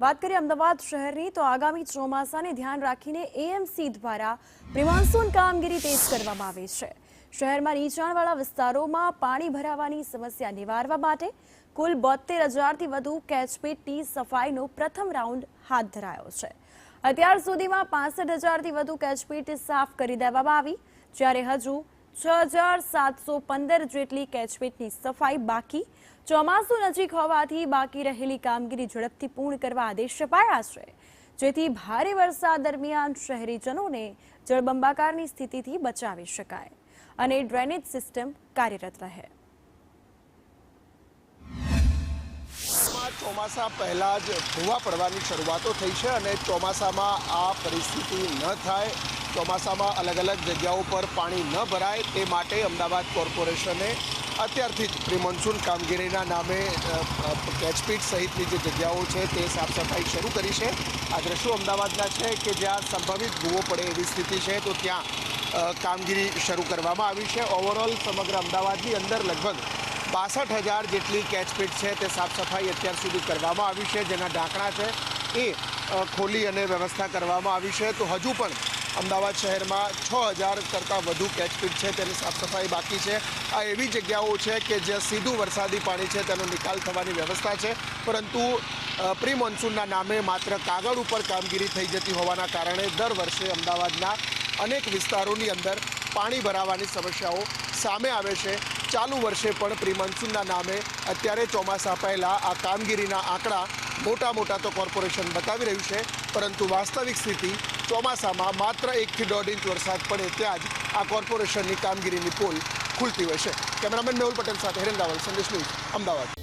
વાત કરીએ અમદાવાદ શહેરની તો આગામી ચોમાસાને ધ્યાન રાખીને એએમસી દ્વારા પ્રી-મોન્સૂન કામગીરી તેજ કરવામાં આવી છે। શહેરમાં નીચાણવાળા વિસ્તારોમાં પાણી ભરાવાની સમસ્યા નિવારવા માટે કુલ 72,000થી વધુ કેચપીટની સફાઈનો પ્રથમ રાઉન્ડ હાથ ધરાયો છે। અત્યાર સુધીમાં 65,000થી વધુ કેચપીટ સાફ કરી દેવામાં આવી, જ્યારે હજુ 6,715 જેટલી કેચપીટની સફાઈ બાકી। ચોમાસું નજીક હોવાથી બાકી રહેલી કામગીરી ઝડપથી પૂર્ણ કરવા આદેશ અપાયા છે, જેથી ભારે વરસાદ દરમિયાન શહેરીજનોને જળબંબાકારની સ્થિતિથી બચાવી શકાય અને ડ્રેનેજ સિસ્ટમ કાર્યરત રહે। ચોમાસા પહેલા જ ભૂવા પડવાની શરૂઆતો થઈ છે અને ચોમાસામાં આ પરિસ્થિતિ ન થાય, ચોમાસામાં અલગ અલગ જગ્યાઓ પર પાણી ન ભરાય તે માટે અમદાવાદ કોર્પોરેશને અત્યારથી જ પ્રી મોન્સૂન કામગીરીના નામે કેચપીટ સહિતની જે જગ્યાઓ છે તે સાફ સફાઈ શરૂ કરી છે। આ દ્રશ્યો અમદાવાદના છે કે જ્યાં સંભવિત ભૂવો પડે એવી સ્થિતિ છે, તો ત્યાં કામગીરી શરૂ કરવામાં આવી છે। ઓવરઓલ સમગ્ર અમદાવાદની અંદર લગભગ 62,000 જેટલી કેચપીટ છે તે સાફ સફાઈ અત્યાર સુધી કરવામાં આવી છે, જેના ઢાંકણા છે એ ખોલી અને વ્યવસ્થા કરવામાં આવી છે। તો હજુ પણ અમદાવાદ શહેરમાં 6,000 કરતાં વધુ કેચપીટ છે તેની સાફ સફાઈ બાકી છે। આ એવી જગ્યાઓ છે કે જ્યાં સીધું વરસાદી પાણી છે તેનો નિકાલ થવાની વ્યવસ્થા છે, પરંતુ પ્રી મોન્સૂનના નામે માત્ર કાગળ ઉપર કામગીરી થઈ જતી હોવાના કારણે દર વર્ષે અમદાવાદના અનેક વિસ્તારોની અંદર પાણી ભરાવાની સમસ્યાઓ સામે આવે છે। ચાલુ વર્ષે પણ પ્રી મોન્સૂનના નામે અત્યારે ચોમાસા પહેલાં આ કામગીરીના આંકડા મોટા તો કોર્પોરેશન બતાવી રહ્યું છે, પરંતુ વાસ્તવિક સ્થિતિ ચોમાસામાં માત્ર 1 થી 1.5 ઇંચ વરસાદ પડે ત્યાં જ આ કોર્પોરેશનની કામગીરીની પોલ ખુલતી હોય છે। કેમેરામેન મેહુલ પટેલ સાથે હિરેન રાવલ, સંદેશ ન્યૂઝ, અમદાવાદ।